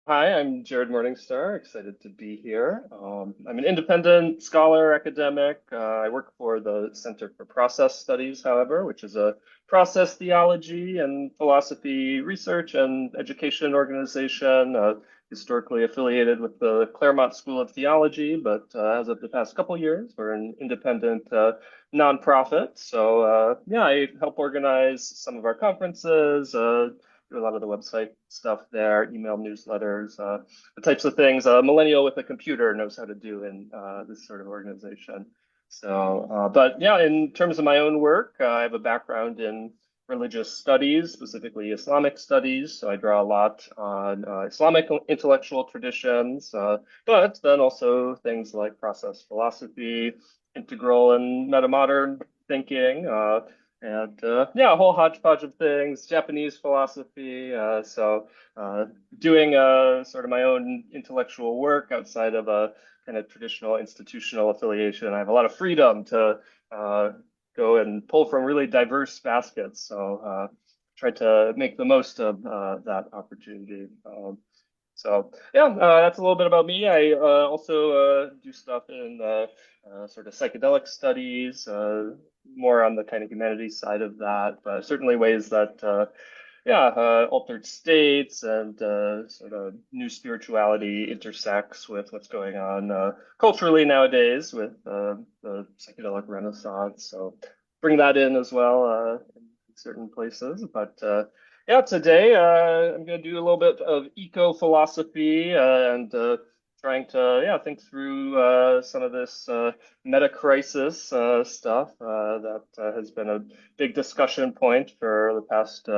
Hi, I'm Jared Morningstar. Excited to be here. I'm an independent scholar, academic. I work for the Center for Process Studies, however, which is a process theology and philosophy research and education organization, historically affiliated with the Claremont School of Theology, but as of the past couple years, we're an independent nonprofit. So, yeah, I help organize some of our conferences. Do a lot of the website stuff there, email newsletters, the types of things a millennial with a computer knows how to do in this sort of organization. So, but yeah, in terms of my own work, I have a background in religious studies, specifically Islamic studies. So I draw a lot on Islamic intellectual traditions, but then also things like process philosophy, integral and metamodern thinking, and yeah, a whole hodgepodge of things, Japanese philosophy. So doing sort of my own intellectual work outside of a kind of traditional institutional affiliation, I have a lot of freedom to uh, go and pull from really diverse baskets. So try to make the most of that opportunity. So yeah, that's a little bit about me. I also do stuff in sort of psychedelic studies, more on the kind of humanities side of that, but certainly ways that yeah, altered states and sort of new spirituality intersects with what's going on culturally nowadays with the psychedelic renaissance. So bring that in as well in certain places. But yeah, today I'm going to do a little bit of eco-philosophy and trying to yeah think through some of this meta crisis stuff that has been a big discussion point for the past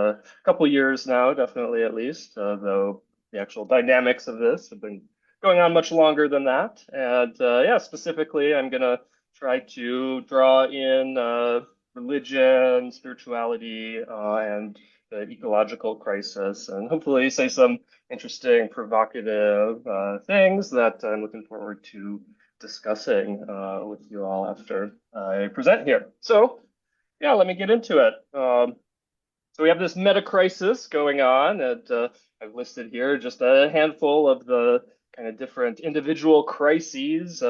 couple years now, definitely at least, though the actual dynamics of this have been going on much longer than that. And yeah, specifically, I'm going to try to draw in religion, spirituality, and the ecological crisis, and hopefully say some interesting, provocative things that I'm looking forward to discussing with you all after I present here. So, yeah, let me get into it. So we have this meta crisis going on, and I've listed here just a handful of the kind of different individual crises,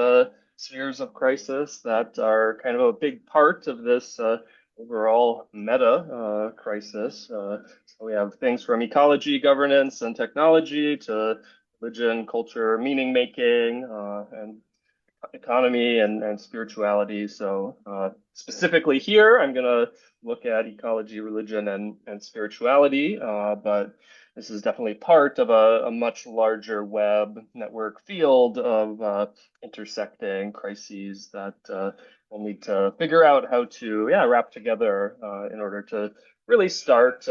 spheres of crisis that are kind of a big part of this overall meta crisis. So we have things from ecology, governance, and technology to religion, culture, meaning making, and economy and spirituality. So specifically here, I'm going to look at ecology, religion, and spirituality, but this is definitely part of a much larger web network field of intersecting crises that we'll need to figure out how to, yeah, wrap together in order to really start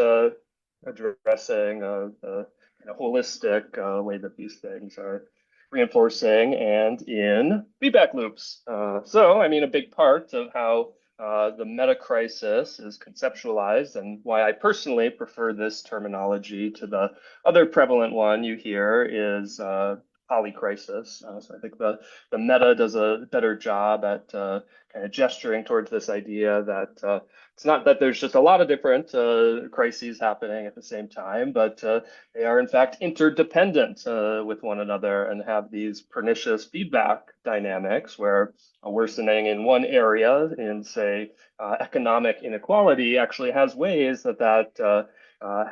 addressing the kind of holistic way that these things are reinforcing and in feedback loops. So, I mean, a big part of how the meta crisis is conceptualized and why I personally prefer this terminology to the other prevalent one you hear is polycrisis. So I think the meta does a better job at kind of gesturing towards this idea that it's not that there's just a lot of different crises happening at the same time, but they are in fact interdependent with one another and have these pernicious feedback dynamics where a worsening in one area, in say economic inequality, actually has ways that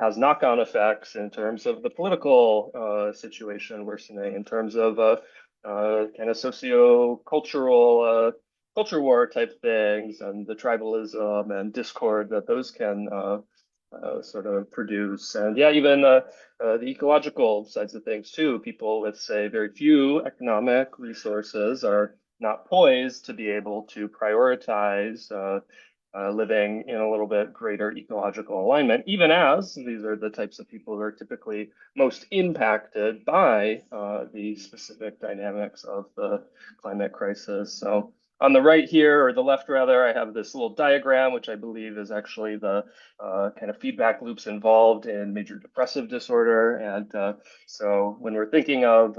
has knock-on effects in terms of the political situation worsening, in terms of kind of socio-cultural culture war type things, and the tribalism and discord that those can sort of produce. And yeah, even the ecological sides of things too. People with, say, very few economic resources are not poised to be able to prioritize living in a little bit greater ecological alignment, even as these are the types of people who are typically most impacted by the specific dynamics of the climate crisis. So on the right here, or the left rather, I have this little diagram, which I believe is actually the kind of feedback loops involved in major depressive disorder. And so when we're thinking of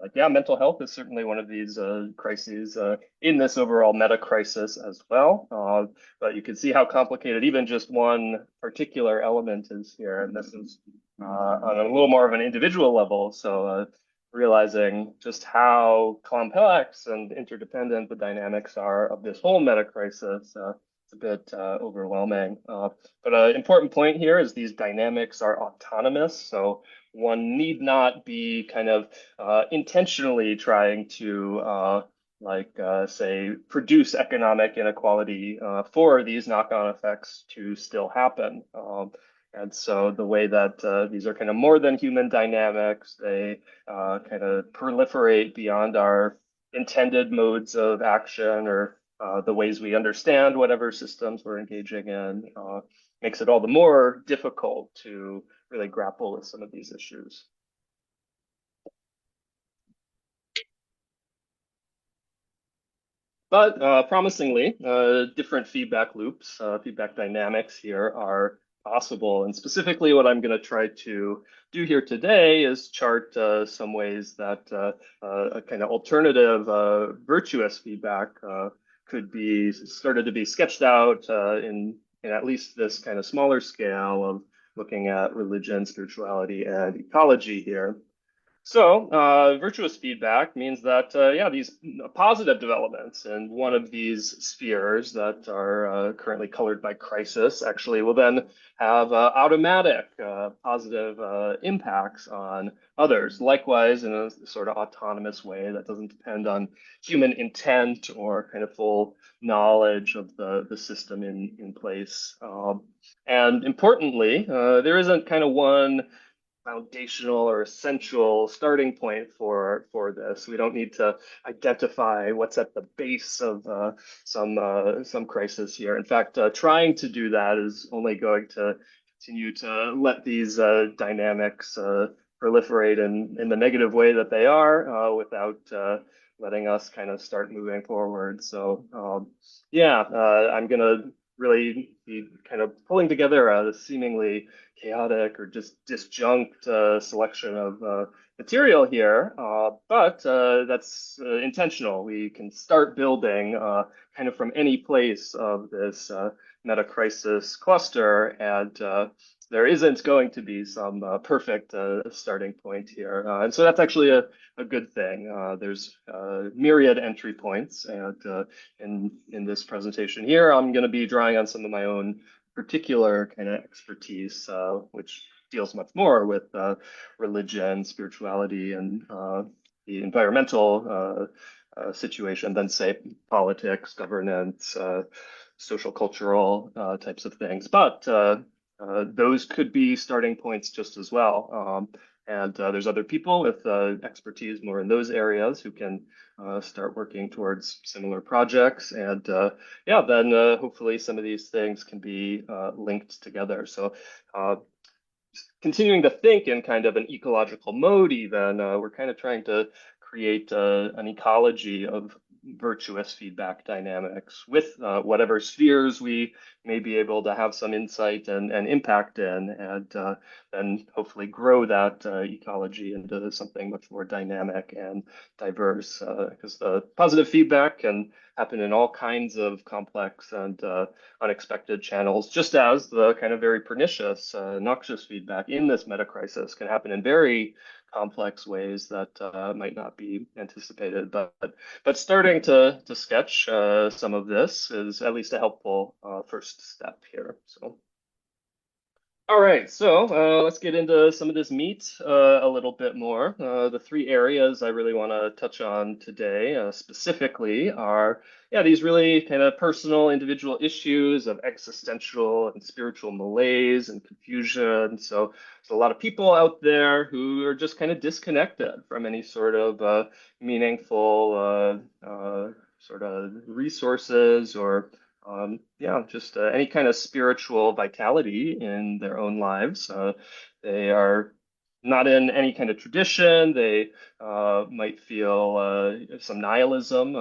like, yeah, mental health is certainly one of these crises in this overall meta crisis as well. But you can see how complicated even just one particular element is here. And this is on a little more of an individual level. So realizing just how complex and interdependent the dynamics are of this whole meta crisis. It's a bit overwhelming. But an important point here is these dynamics are autonomous. So one need not be kind of intentionally trying to say, produce economic inequality for these knock-on effects to still happen. And so the way that these are kind of more than human dynamics, they kind of proliferate beyond our intended modes of action or the ways we understand whatever systems we're engaging in, makes it all the more difficult to really grapple with some of these issues. But promisingly, different feedback loops, feedback dynamics here are possible. And specifically, what I'm going to try to do here today is chart some ways that a kind of alternative virtuous feedback could be started to be sketched out in at least this kind of smaller scale of looking at religion, spirituality, and ecology here. So, virtuous feedback means that, yeah, these positive developments in one of these spheres that are currently colored by crisis actually will then have automatic positive impacts on others. Likewise, in a sort of autonomous way that doesn't depend on human intent or kind of full knowledge of the system in place. And importantly, there isn't kind of one foundational or essential starting point for this. We don't need to identify what's at the base of some crisis here. In fact, trying to do that is only going to continue to let these dynamics proliferate in the negative way that they are without letting us kind of start moving forward. So yeah, I'm gonna really be kind of pulling together a seemingly chaotic or just disjunct selection of material here, but that's intentional. We can start building kind of from any place of this meta crisis cluster, and there isn't going to be some perfect starting point here. And so that's actually a good thing. There's myriad entry points, and in this presentation here, I'm going to be drawing on some of my own particular kind of expertise, which deals much more with religion, spirituality, and the environmental situation than, say, politics, governance, social cultural types of things. But those could be starting points just as well. And there's other people with expertise more in those areas who can start working towards similar projects. And yeah, then hopefully some of these things can be linked together. So continuing to think in kind of an ecological mode, even, we're kind of trying to create an ecology of virtuous feedback dynamics with whatever spheres we may be able to have some insight and impact in, and then hopefully grow that ecology into something much more dynamic and diverse. Because the positive feedback can happen in all kinds of complex and unexpected channels, just as the kind of very pernicious, noxious feedback in this meta crisis can happen in very complex ways that might not be anticipated. But starting to sketch some of this is at least a helpful first step here. So. All right, so let's get into some of this meat a little bit more. The three areas I really want to touch on today specifically are, yeah, these really kind of personal, individual issues of existential and spiritual malaise and confusion. So there's a lot of people out there who are just kind of disconnected from any sort of meaningful sort of resources or yeah, just any kind of spiritual vitality in their own lives. They are not in any kind of tradition. They might feel some nihilism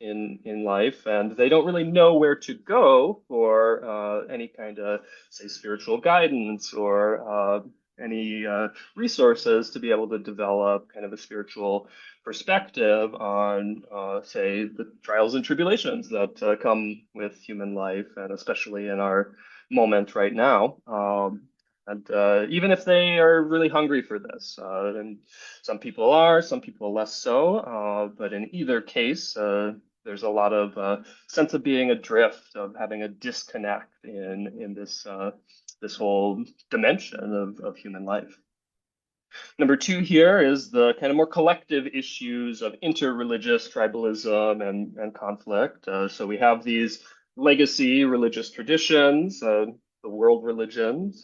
in life, and they don't really know where to go for any kind of, say, spiritual guidance or any resources to be able to develop kind of a spiritual perspective on, say, the trials and tribulations that come with human life, and especially in our moment right now. And even if they are really hungry for this, and some people are, some people less so, but in either case, there's a lot of sense of being adrift, of having a disconnect in this whole dimension of human life. Number two here is the kind of more collective issues of interreligious tribalism and conflict. So we have these legacy religious traditions, the world religions,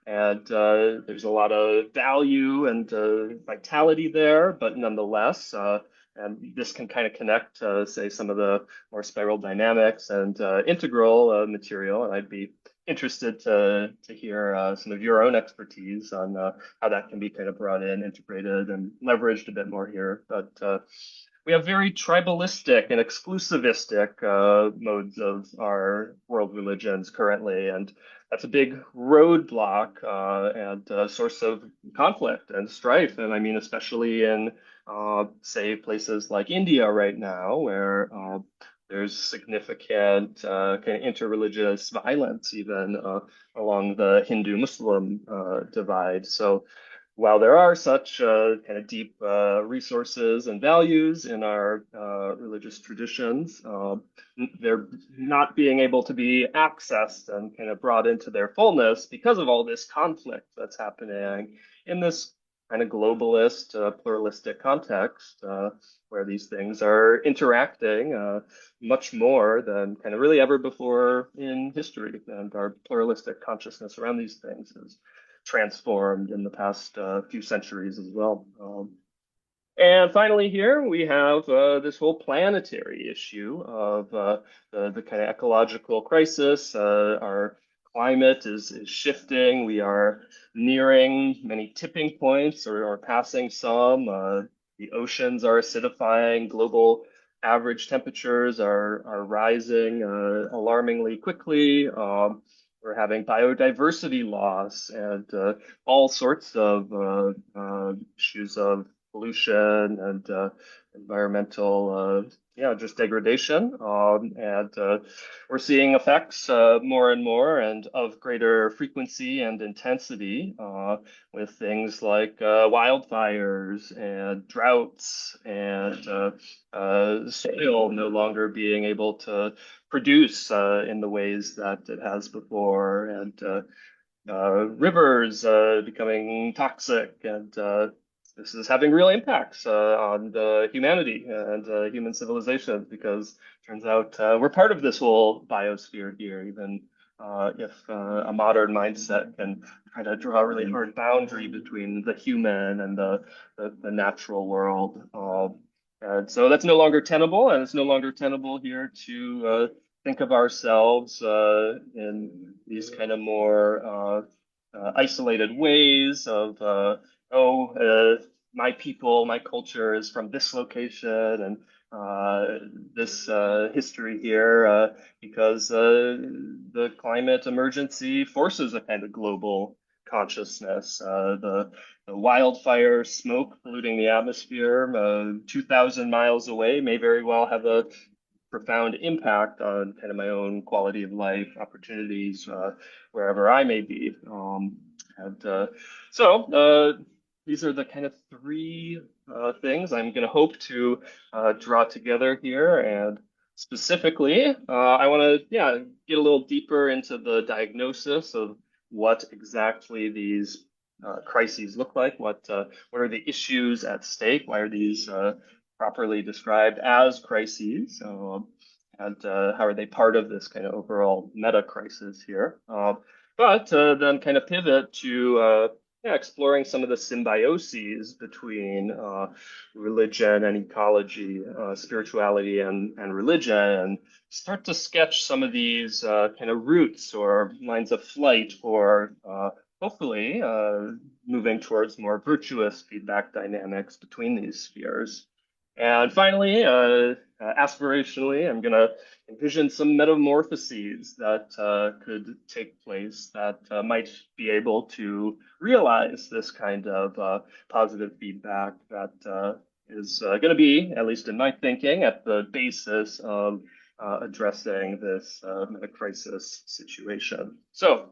and there's a lot of value and vitality there, but nonetheless, and this can kind of connect, say, some of the more spiral dynamics and integral material, and I'd be interested to hear some of your own expertise on how that can be kind of brought in, integrated, and leveraged a bit more here. But we have very tribalistic and exclusivistic modes of our world religions currently, and that's a big roadblock and source of conflict and strife. And I mean, especially in, say, places like India right now, where there's significant kind of interreligious violence, even along the Hindu-Muslim divide. So while there are such kind of deep resources and values in our religious traditions, they're not being able to be accessed and kind of brought into their fullness because of all this conflict that's happening in this kind of globalist, pluralistic context where these things are interacting much more than kind of really ever before in history. And our pluralistic consciousness around these things is transformed in the past few centuries as well. And finally, here we have this whole planetary issue of the kind of ecological crisis. Our climate is shifting. We are nearing many tipping points or passing some. The oceans are acidifying. Global average temperatures are rising alarmingly quickly. We're having biodiversity loss and all sorts of issues of pollution and environmental, just degradation. And we're seeing effects more and more and of greater frequency and intensity with things like wildfires and droughts and soil no longer being able to produce in the ways that it has before, and rivers becoming toxic, and this is having real impacts on humanity and human civilization, because it turns out we're part of this whole biosphere here, even if a modern mindset can try to draw a really hard boundary between the human and the natural world. And so that's no longer tenable, and it's no longer tenable here to think of ourselves in these kind of more isolated ways of, my people, my culture is from this location and this history here, because the climate emergency forces a kind of global consciousness. The wildfire smoke polluting the atmosphere 2,000 miles away may very well have a profound impact on kind of my own quality of life, opportunities, wherever I may be. So these are the kind of three things I'm going to hope to draw together here. And specifically, I want to, get a little deeper into the diagnosis of what exactly these crises look like. What are the issues at stake? Why are these properly described as crises? And how are they part of this kind of overall meta crisis here? But then kind of pivot to exploring some of the symbioses between religion and ecology, spirituality and religion, and start to sketch some of these kind of roots or lines of flight for hopefully moving towards more virtuous feedback dynamics between these spheres. And finally, aspirationally, I'm going to envision some metamorphoses that could take place that might be able to realize this kind of positive feedback that is going to be, at least in my thinking, at the basis of addressing this meta crisis situation. So,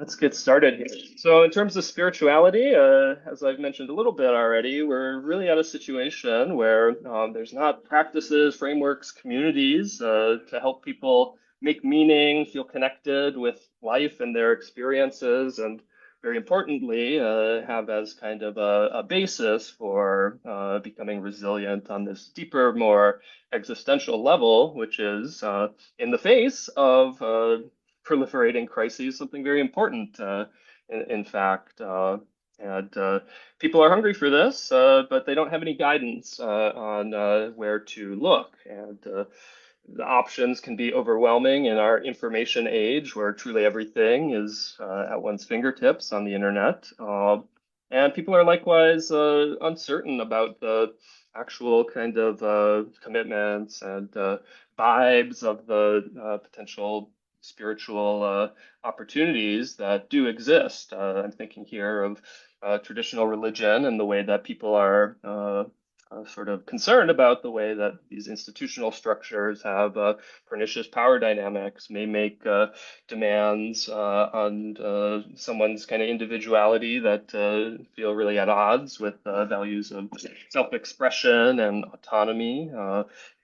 Let's get started here. So, in terms of spirituality, as I've mentioned a little bit already, we're really at a situation where there's not practices, frameworks, communities to help people make meaning, feel connected with life and their experiences, and very importantly, have as kind of a basis for becoming resilient on this deeper, more existential level, which is in the face of proliferating crises, something very important, in fact. And People are hungry for this, but they don't have any guidance on where to look. And The options can be overwhelming in our information age, where truly everything is at one's fingertips on the internet. And people are likewise uncertain about the actual kind of commitments and vibes of the potential spiritual opportunities that do exist. I'm thinking here of traditional religion and the way that people are sort of concerned about the way that these institutional structures have pernicious power dynamics, may make demands on someone's kind of individuality that feel really at odds with values of self-expression and autonomy,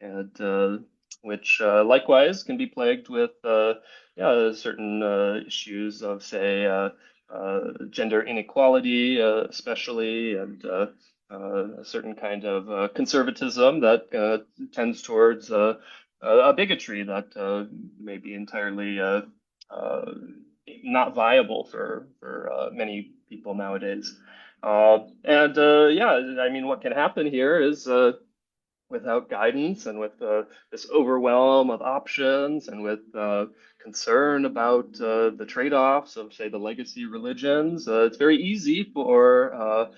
and which likewise can be plagued with yeah, certain issues of, say, gender inequality, especially, and a certain kind of conservatism that tends towards a bigotry that may be entirely uh, not viable for many people nowadays. Yeah, I mean, what can happen here is without guidance and with this overwhelm of options and with concern about the trade-offs of, say, the legacy religions, it's very easy for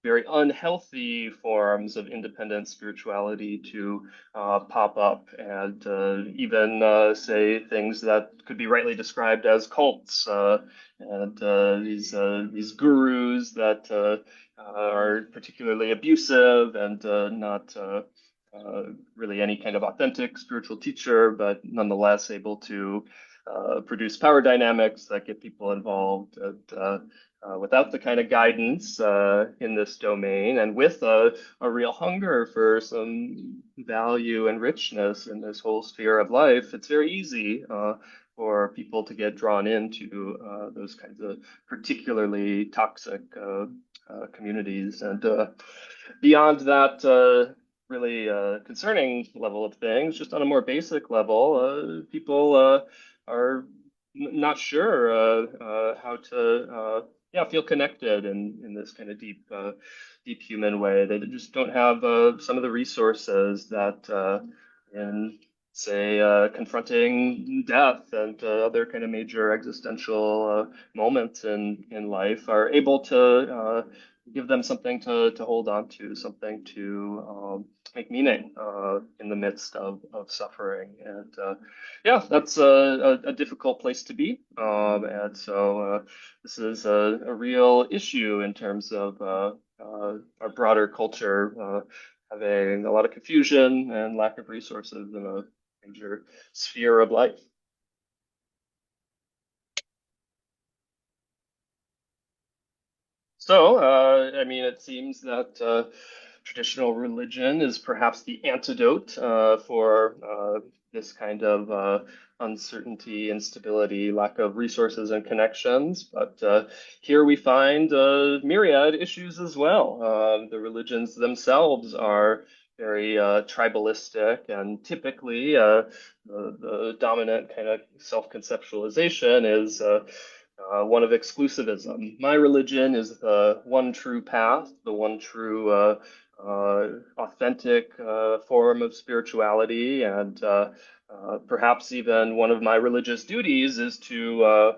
very unhealthy forms of independent spirituality to pop up, and even say things that could be rightly described as cults, and these gurus that are particularly abusive and not really any kind of authentic spiritual teacher, but nonetheless able to produce power dynamics that get people involved. And, without the kind of guidance in this domain, and with a real hunger for some value and richness in this whole sphere of life, it's very easy for people to get drawn into those kinds of particularly toxic communities. And Beyond that really concerning level of things, just on a more basic level, people are not sure how to yeah, feel connected in this kind of deep human way. They just don't have some of the resources that in, say, confronting death and other kind of major existential moments in life are able to give them something to hold on to, something to make meaning in the midst of suffering. And Yeah, that's a difficult place to be. And so This is a real issue in terms of our broader culture having a lot of confusion and lack of resources in a major sphere of life. I mean, it seems that traditional religion is perhaps the antidote for this kind of uncertainty, instability, lack of resources and connections. But here we find myriad issues as well. The religions themselves are very tribalistic, and typically the dominant kind of self-conceptualization is one of exclusivism. My religion is the one true path, the one true authentic form of spirituality, and perhaps even one of my religious duties is to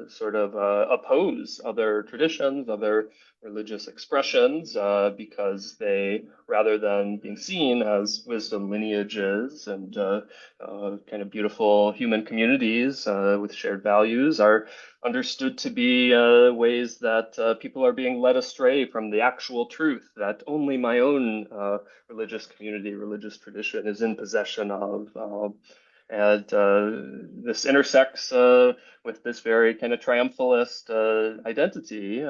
sort of oppose other traditions, other religious expressions, because they, rather than being seen as wisdom lineages and kind of beautiful human communities with shared values, are understood to be ways that people are being led astray from the actual truth that only my own religious community, religious tradition is in possession of. and this intersects with this very kind of triumphalist identity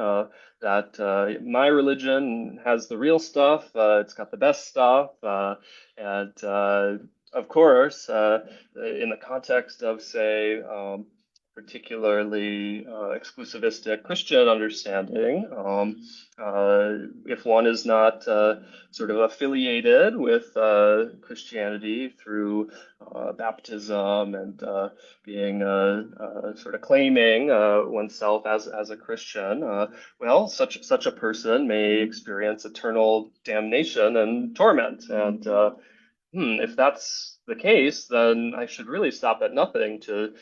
that my religion has the real stuff, it's got the best stuff, and of course, in the context of, say, particularly exclusivistic Christian understanding, if one is not sort of affiliated with Christianity through baptism and being sort of claiming oneself as a Christian, well, such a person may experience eternal damnation and torment. And if that's the case, then I should really stop at nothing to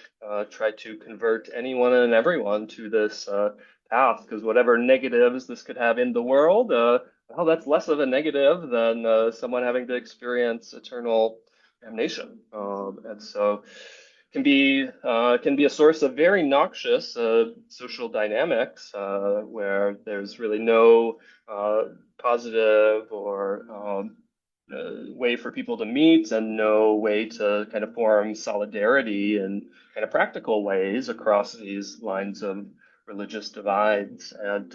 try to convert anyone and everyone to this path, because whatever negatives this could have in the world, well, that's less of a negative than someone having to experience eternal damnation. And so can be a source of very noxious social dynamics where there's really no positive or way for people to meet and no way to kind of form solidarity in kind of practical ways across these lines of religious divides. And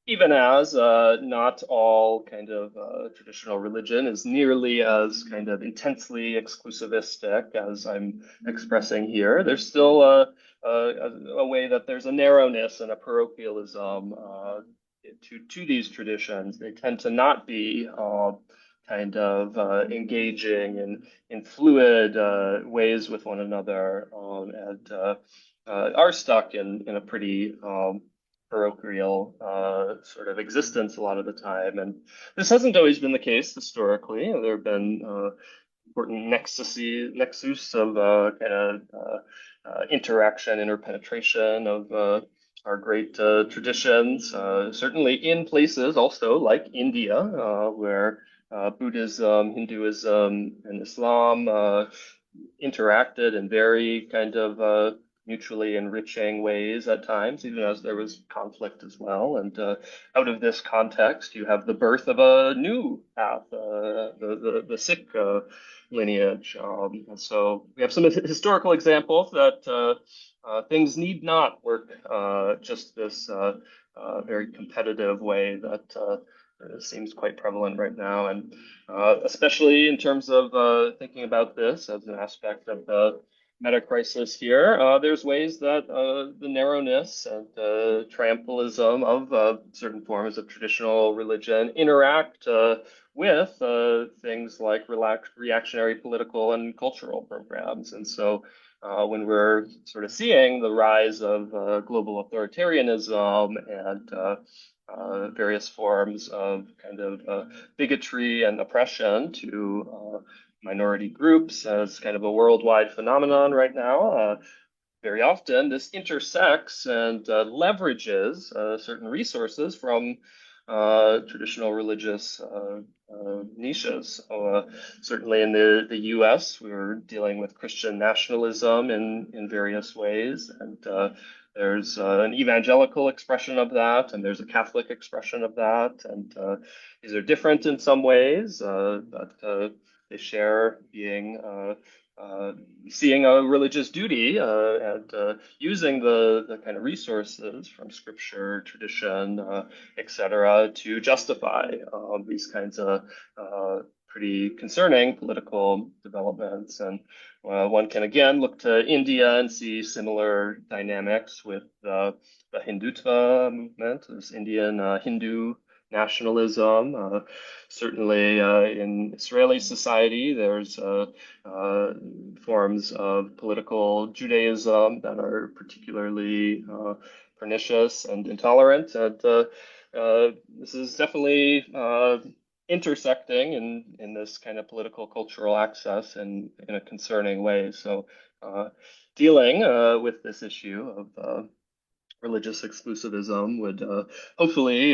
even as not all kind of traditional religion is nearly as kind of intensely exclusivistic as I'm expressing here, there's still a way that there's a narrowness and a parochialism to these traditions. They tend to not be kind of engaging in fluid ways with one another and are stuck in a pretty parochial sort of existence a lot of the time. And this hasn't always been the case historically. There have been important nexus of kind of interaction, interpenetration of our great traditions, certainly in places also like India, where Buddhism, Hinduism, and Islam interacted in very kind of mutually enriching ways at times, even as there was conflict as well. And out of this context, you have the birth of a new path, the Sikh lineage. And so we have some historical examples that things need not work just this very competitive way that seems quite prevalent right now. And especially in terms of thinking about this as an aspect of the meta crisis here, there's ways that the narrowness and triumphalism of certain forms of traditional religion interact with things like reactionary political and cultural programs. And so when we're sort of seeing the rise of global authoritarianism and various forms of kind of bigotry and oppression to minority groups as kind of a worldwide phenomenon right now. Very often, this intersects and leverages certain resources from traditional religious niches. Certainly in the US, we're dealing with Christian nationalism in various ways, and there's an evangelical expression of that, and there's a Catholic expression of that, and these are different in some ways, but they share being seeing a religious duty and using the kind of resources from scripture, tradition, etc., to justify these kinds of pretty concerning political developments. And one can again look to India and see similar dynamics with the Hindutva movement, this Indian Hindu nationalism. Certainly in Israeli society, there's forms of political Judaism that are particularly pernicious and intolerant. And this is definitely intersecting in this kind of political cultural access in a concerning way. So dealing with this issue of religious exclusivism would hopefully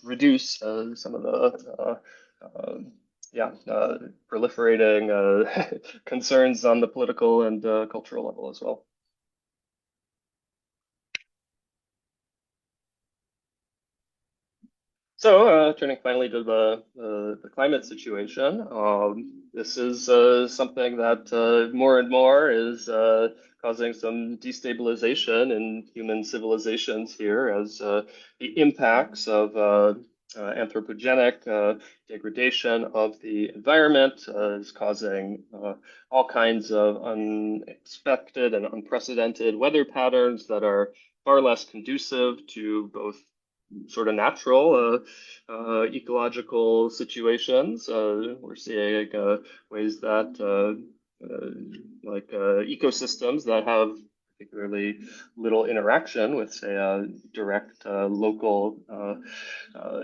reduce some of the yeah, proliferating concerns on the political and cultural level as well. Turning finally to the climate situation, this is something that more and more is causing some destabilization in human civilizations here as the impacts of anthropogenic degradation of the environment is causing all kinds of unexpected and unprecedented weather patterns that are far less conducive to both sort of natural ecological situations. We're seeing ways that ecosystems that have particularly little interaction with, say, a direct local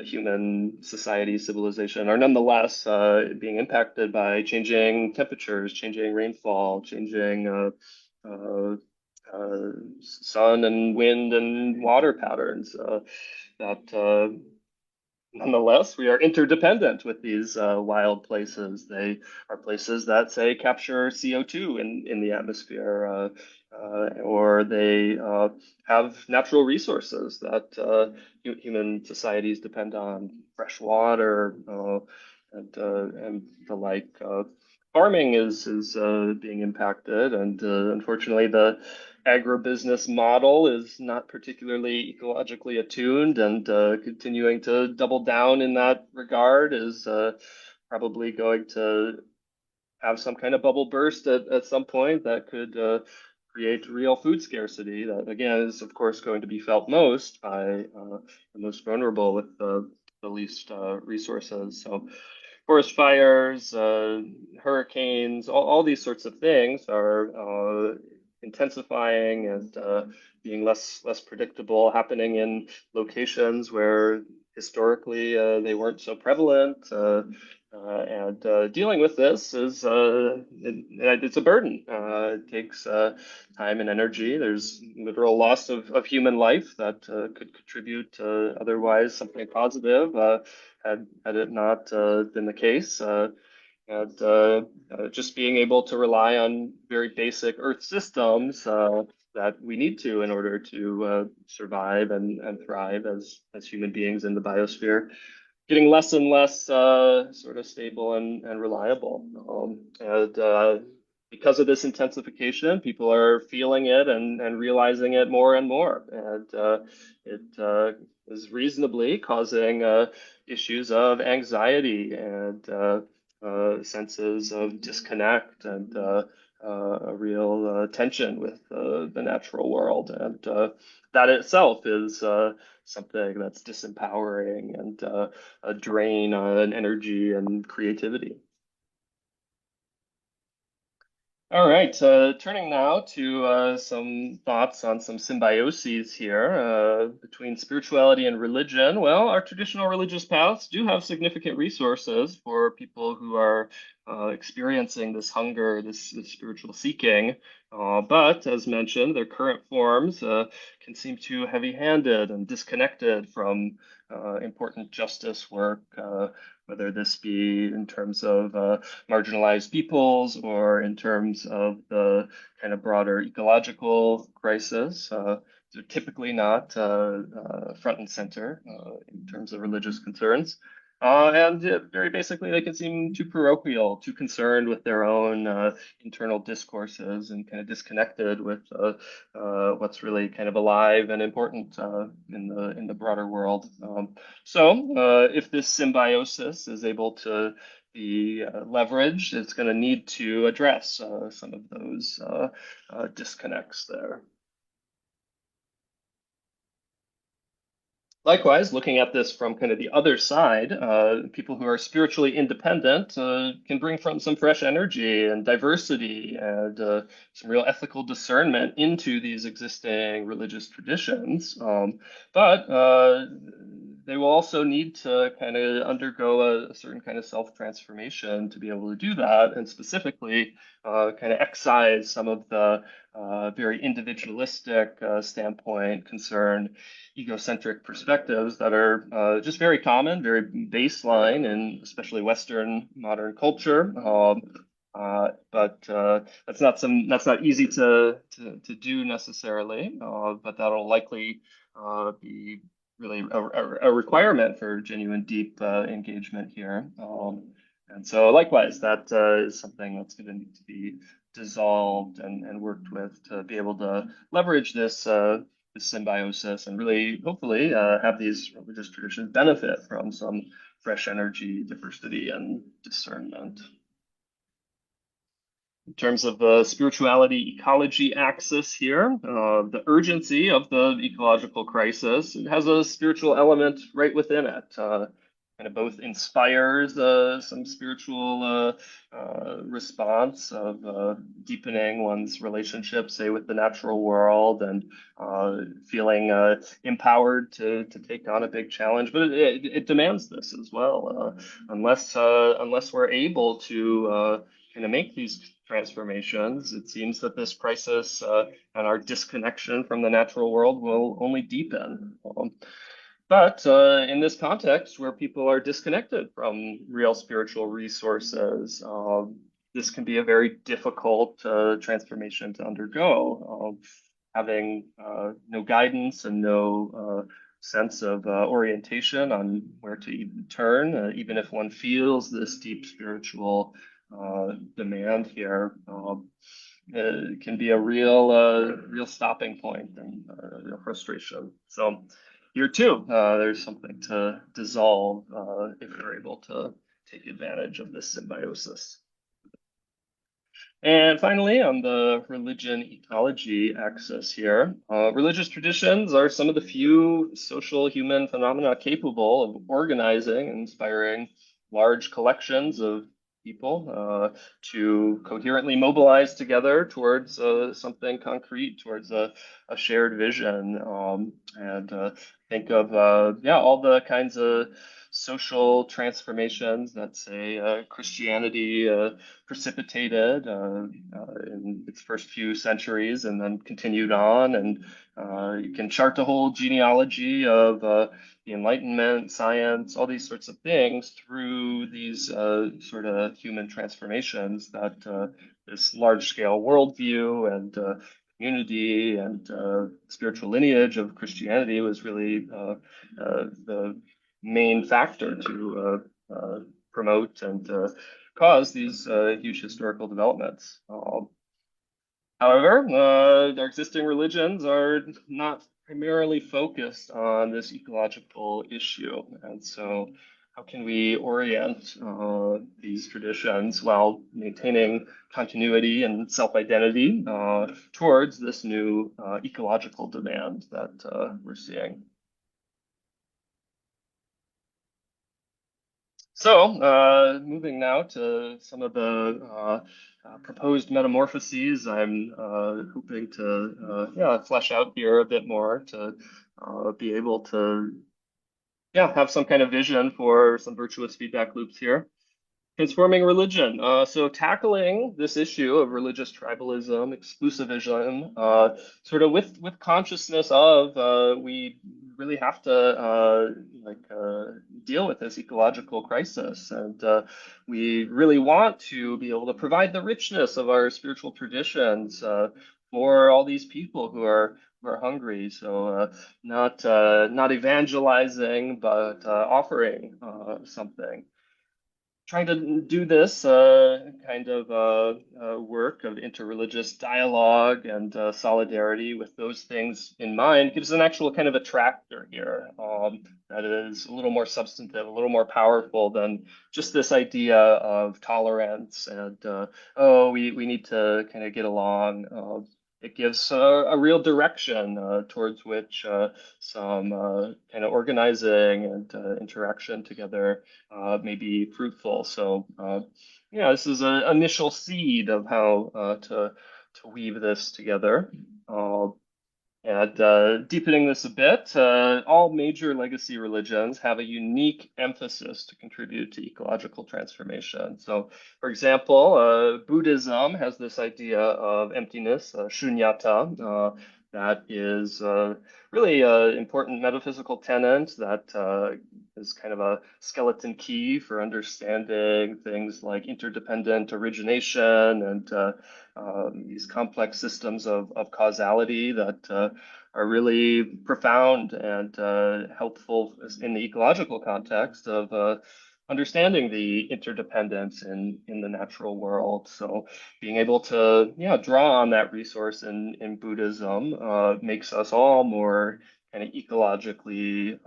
human society civilization are nonetheless being impacted by changing temperatures, changing rainfall, changing sun and wind and water patterns that nonetheless, we are interdependent with these wild places. They are places that, say, capture CO2 in the atmosphere, or they have natural resources that human societies depend on, fresh water and the like. Farming is being impacted, and unfortunately, the agribusiness model is not particularly ecologically attuned, and continuing to double down in that regard is probably going to have some kind of bubble burst at some point that could create real food scarcity. That, again, is, of course, going to be felt most by the most vulnerable with the least resources. So forest fires, hurricanes, all these sorts of things are intensifying and being less predictable, happening in locations where historically they weren't so prevalent. And dealing with this is it's a burden. It takes time and energy. There's literal loss of human life that could contribute to otherwise something positive. Had it not been the case. And just being able to rely on very basic Earth systems that we need to in order to survive and thrive as human beings in the biosphere, getting less and less sort of stable and reliable. And because of this intensification, people are feeling it and realizing it more and more. And it is reasonably causing issues of anxiety and senses of disconnect and a real tension with the natural world. And that itself is something that's disempowering and a drain on energy and creativity. All right, turning now to some thoughts on some symbioses here between spirituality and religion. Well, our traditional religious paths do have significant resources for people who are experiencing this hunger, this spiritual seeking. But as mentioned, their current forms can seem too heavy-handed and disconnected from important justice work, whether this be in terms of marginalized peoples or in terms of the kind of broader ecological crisis. They're typically not front and center in terms of religious concerns. And very basically, they can seem too parochial, too concerned with their own internal discourses and kind of disconnected with what's really kind of alive and important in the broader world. If this symbiosis is able to be leveraged, it's going to need to address some of those disconnects there. Likewise, looking at this from kind of the other side, people who are spiritually independent can bring from some fresh energy and diversity and some real ethical discernment into these existing religious traditions. But they will also need to kind of undergo a certain kind of self-transformation to be able to do that, and specifically kind of excise some of the very individualistic standpoint, concern, egocentric perspectives that are just very common, very baseline, and especially Western modern culture. But that's not easy to do necessarily. But that'll likely be really a requirement for genuine deep engagement here. And so likewise, that is something that's going to need to be dissolved and worked with to be able to leverage this symbiosis and really, hopefully, have these religious traditions benefit from some fresh energy, diversity, and discernment. In terms of the spirituality ecology axis here, the urgency of the ecological crisis, it has a spiritual element right within it. Kind of both inspires some spiritual response of deepening one's relationship, say, with the natural world, and feeling empowered to take on a big challenge. But it demands this as well. Unless we're able to kind of make these transformations, it seems that this crisis and our disconnection from the natural world will only deepen. But in this context, where people are disconnected from real spiritual resources, this can be a very difficult transformation to undergo. Having no guidance and no sense of orientation on where to even turn, even if one feels this deep spiritual demand here, can be a real stopping point and real frustration. So here too, there's something to dissolve if we're able to take advantage of this symbiosis. And finally, on the religion ecology axis here, religious traditions are some of the few social human phenomena capable of organizing and inspiring large collections of people to coherently mobilize together towards something concrete, towards a shared vision. And think of yeah, all the kinds of social transformations that, say, Christianity precipitated in its first few centuries and then continued on. And you can chart a whole genealogy of the Enlightenment, science, all these sorts of things through these sort of human transformations that this large-scale worldview and community and spiritual lineage of Christianity was really the main factor to promote and cause these huge historical developments. However, our existing religions are not primarily focused on this ecological issue. And so how can we orient these traditions while maintaining continuity and self-identity towards this new ecological demand that we're seeing? So, moving now to some of the proposed metamorphoses, I'm hoping to yeah, flesh out here a bit more to be able to yeah, have some kind of vision for some virtuous feedback loops here. Transforming religion. So tackling this issue of religious tribalism, exclusivism, sort of with consciousness of we really have to deal with this ecological crisis, and we really want to be able to provide the richness of our spiritual traditions for all these people who are hungry. So not evangelizing, but offering something, trying to do this kind of work of interreligious dialogue and solidarity with those things in mind gives an actual kind of attractor here that is a little more substantive, a little more powerful than just this idea of tolerance and, oh, we need to kind of get along. It gives a real direction towards which some kind of organizing and interaction together may be fruitful. So, yeah, this is an initial seed of how to weave this together. And deepening this a bit, all major legacy religions have a unique emphasis to contribute to ecological transformation. So, for example, Buddhism has this idea of emptiness, shunyata, that is really an important metaphysical tenet that is kind of a skeleton key for understanding things like interdependent origination and these complex systems of causality that are really profound and helpful in the ecological context of understanding the interdependence in the natural world. So being able to, yeah, draw on that resource in Buddhism makes us all more kind of ecologically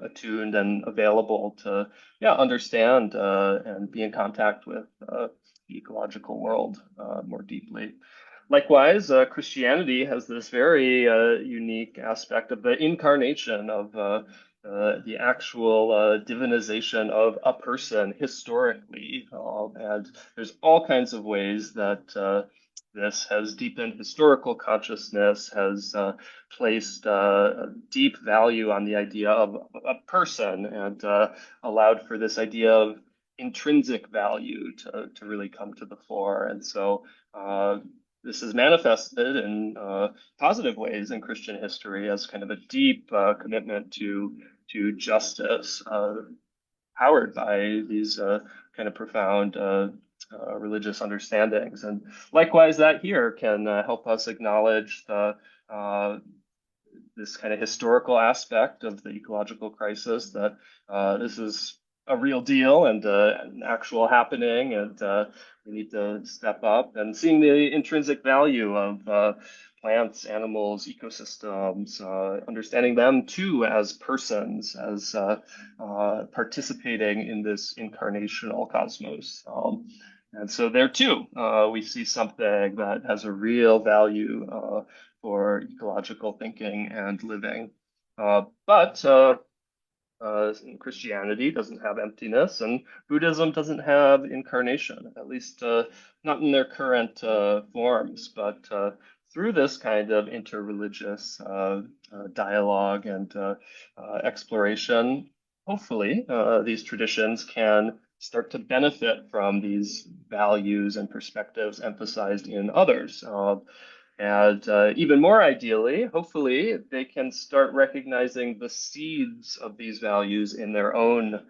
attuned and available to, yeah, understand and be in contact with the ecological world more deeply. Likewise, Christianity has this very unique aspect of the incarnation of the actual divinization of a person historically. And there's all kinds of ways that this has deepened historical consciousness, has placed a deep value on the idea of a person, and allowed for this idea of intrinsic value to really come to the fore. And so this is manifested in positive ways in Christian history as kind of a deep commitment to justice, powered by these kind of profound religious understandings. And likewise, that here can help us acknowledge uh, this kind of historical aspect of the ecological crisis, that this is a real deal and an actual happening, and we need to step up and seeing the intrinsic value of plants, animals, ecosystems, understanding them too as persons, as participating in this incarnational cosmos. And so there too, we see something that has a real value for ecological thinking and living. But Christianity doesn't have emptiness, and Buddhism doesn't have incarnation, at least not in their current forms. But through this kind of interreligious dialogue and exploration, hopefully these traditions can start to benefit from these values and perspectives emphasized in others. And even more ideally, hopefully, they can start recognizing the seeds of these values in their own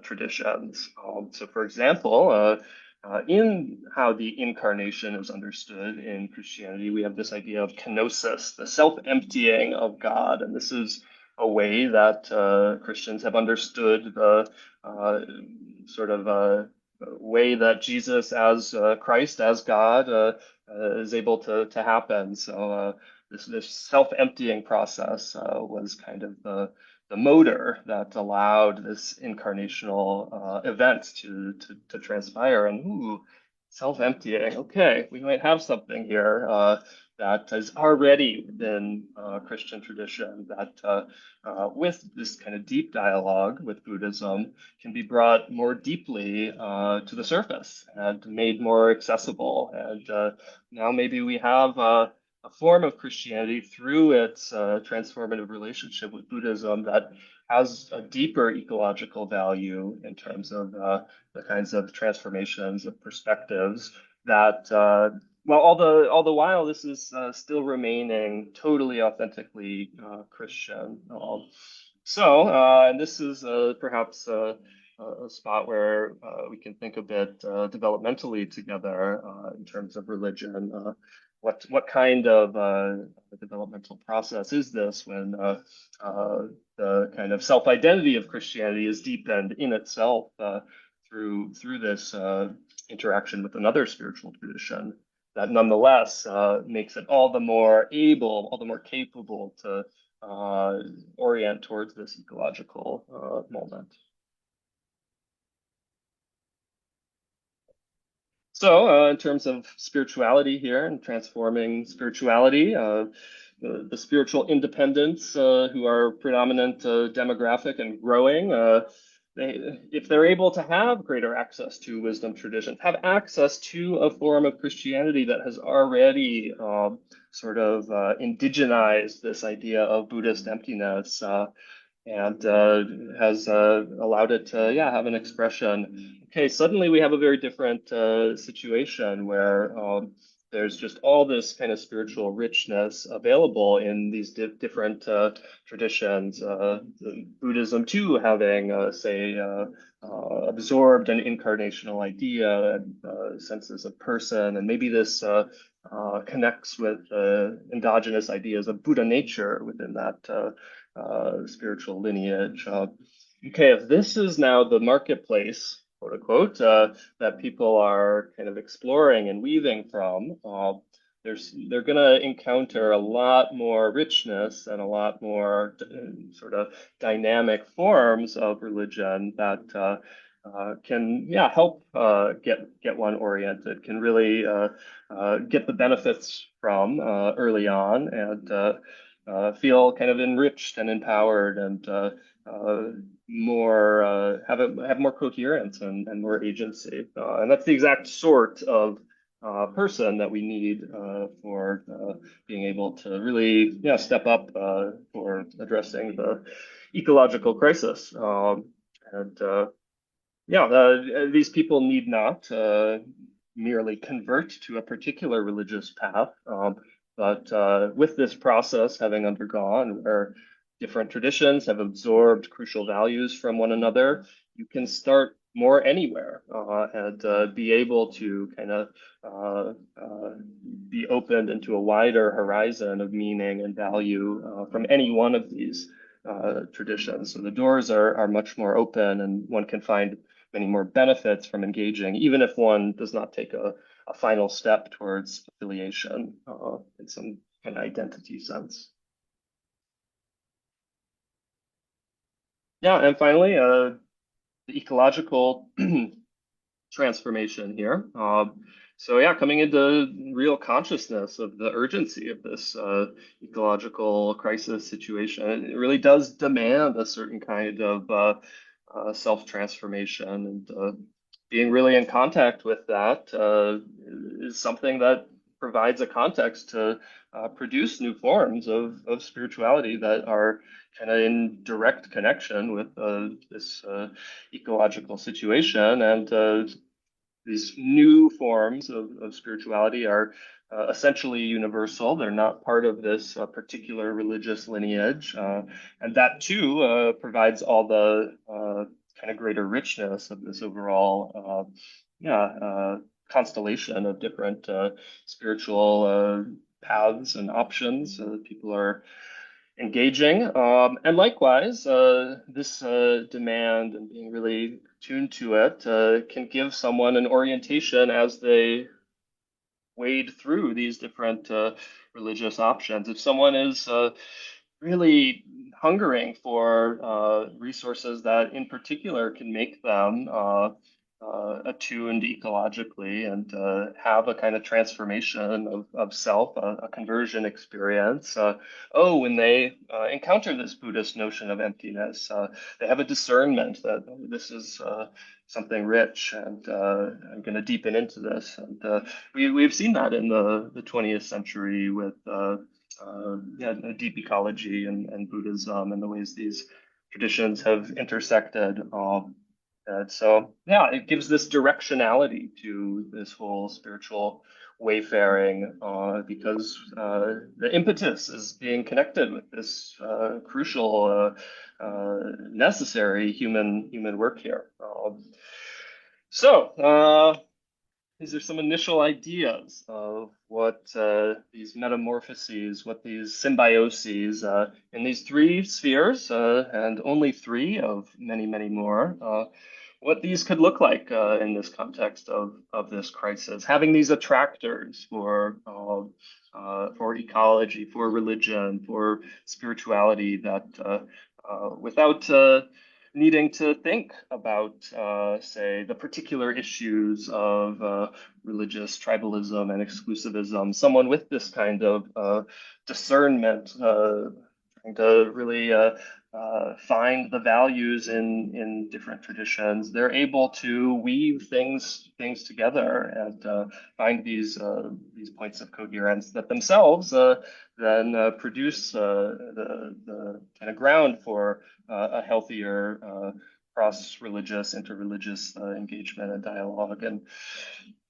traditions. So, for example, in how the incarnation is understood in Christianity, we have this idea of kenosis, the self-emptying of God. And this is a way that Christians have understood the sort of way that Jesus as Christ, as God, is able to happen. So this self-emptying process was kind of the motor that allowed this incarnational event to transpire. And ooh, self-emptying. Okay, we might have something here that is already within Christian tradition that with this kind of deep dialogue with Buddhism can be brought more deeply to the surface and made more accessible. And now maybe we have a form of Christianity through its transformative relationship with Buddhism that has a deeper ecological value in terms of the kinds of transformations of perspectives that well, all the while, this is still remaining totally authentically Christian. And this is perhaps a spot where we can think a bit developmentally together in terms of religion. What kind of developmental process is this when the kind of self-identity of Christianity is deepened in itself through this interaction with another spiritual tradition that nonetheless makes it all the more able, all the more capable to orient towards this ecological moment. So, in terms of spirituality here and transforming spirituality, the spiritual independents who are predominant demographic and growing, if they're able to have greater access to wisdom traditions, have access to a form of Christianity that has already sort of indigenized this idea of Buddhist emptiness, and has allowed it to, yeah, have an expression. Okay, suddenly we have a very different situation where there's just all this kind of spiritual richness available in these different traditions. Buddhism, too, having, say, absorbed an incarnational idea, senses of person, and maybe this connects with endogenous ideas of Buddha nature within that spiritual lineage. Okay, if this is now the marketplace, quote unquote, that people are kind of exploring and weaving from, they're going to encounter a lot more richness and a lot more sort of dynamic forms of religion that can, yeah, help get one oriented, can really get the benefits from early on, and feel kind of enriched and empowered, and uh, more have more coherence and more agency. And that's the exact sort of person that we need for being able to really, yeah, step up for addressing the ecological crisis. And Yeah, these people need not merely convert to a particular religious path, but with this process having undergone where different traditions have absorbed crucial values from one another, you can start more anywhere and be able to kind of uh, uh, be opened into a wider horizon of meaning and value from any one of these traditions. So the doors are much more open, and one can find many more benefits from engaging, even if one does not take a final step towards affiliation in some kind of identity sense. Yeah, and finally, the ecological transformation here. So yeah, coming into real consciousness of the urgency of this ecological crisis situation, it really does demand a certain kind of self-transformation, and being really in contact with that is something that provides a context to produce new forms of spirituality that are kind of in direct connection with this ecological situation. And these new forms of spirituality are essentially universal. They're not part of this particular religious lineage. And that too provides all the kind of greater richness of this overall, yeah, constellation of different spiritual paths and options that people are engaging. And likewise, this demand and being really tuned to it can give someone an orientation as they wade through these different religious options. If someone is really hungering for resources that, in particular, can make them attuned ecologically and have a kind of transformation of self, a conversion experience. Oh, when they encounter this Buddhist notion of emptiness, they have a discernment that, oh, this is something rich, and I'm going to deepen into this. And we've seen that in the 20th century with yeah, deep ecology and Buddhism, and the ways these traditions have intersected. And so, yeah, it gives this directionality to this whole spiritual wayfaring because the impetus is being connected with this crucial, necessary human work here. So, these are some initial ideas of what these metamorphoses, what these symbioses in these three spheres, and only three of many, many more, what these could look like in this context of this crisis. Having these attractors for ecology, for religion, for spirituality that without needing to think about, say, the particular issues of religious tribalism and exclusivism. Someone with this kind of discernment, trying to really find the values in different traditions, they're able to weave things together and find these points of coherence that themselves then produce the kind of ground for a healthier cross-religious, interreligious engagement and dialogue, and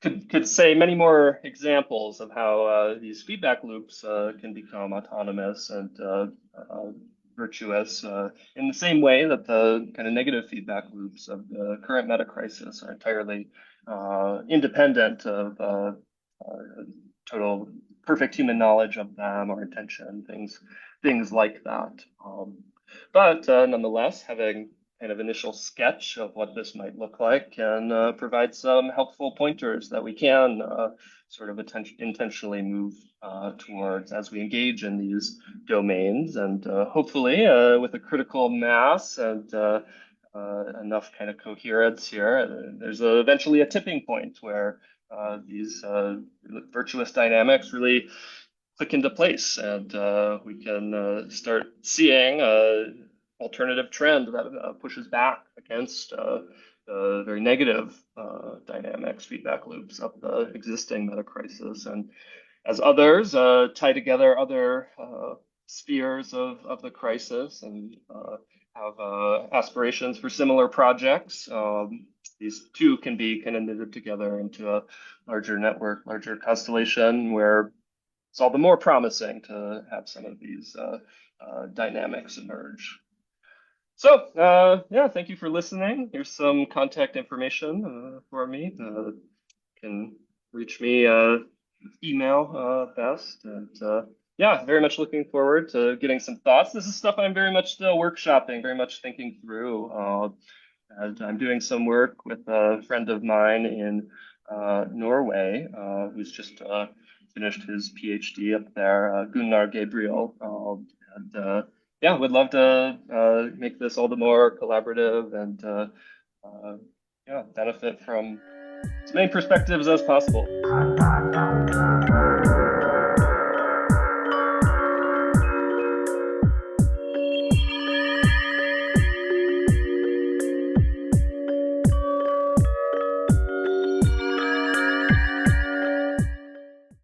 could say many more examples of how these feedback loops can become autonomous and virtuous in the same way that the kind of negative feedback loops of the current meta crisis are entirely independent of total perfect human knowledge of them or intention, things like that. But nonetheless, having kind of initial sketch of what this might look like can provide some helpful pointers that we can sort of intentionally move towards as we engage in these domains, and hopefully with a critical mass and enough kind of coherence here, there's eventually a tipping point where these virtuous dynamics really click into place, and we can start seeing alternative trend that pushes back against the very negative dynamics, feedback loops of the existing meta crisis. And as others tie together other spheres of the crisis and have aspirations for similar projects, these two can be kind of knitted together into a larger network, larger constellation, where it's all the more promising to have some of these dynamics emerge. So, yeah, thank you for listening. Here's some contact information for me. You can reach me email best. And yeah, very much looking forward to getting some thoughts. This is stuff I'm very much still workshopping, very much thinking through. And I'm doing some work with a friend of mine in Norway who's just finished his PhD up there, Gunnar Gabriel. And yeah, would love to make this all the more collaborative and yeah, benefit from as many perspectives as possible.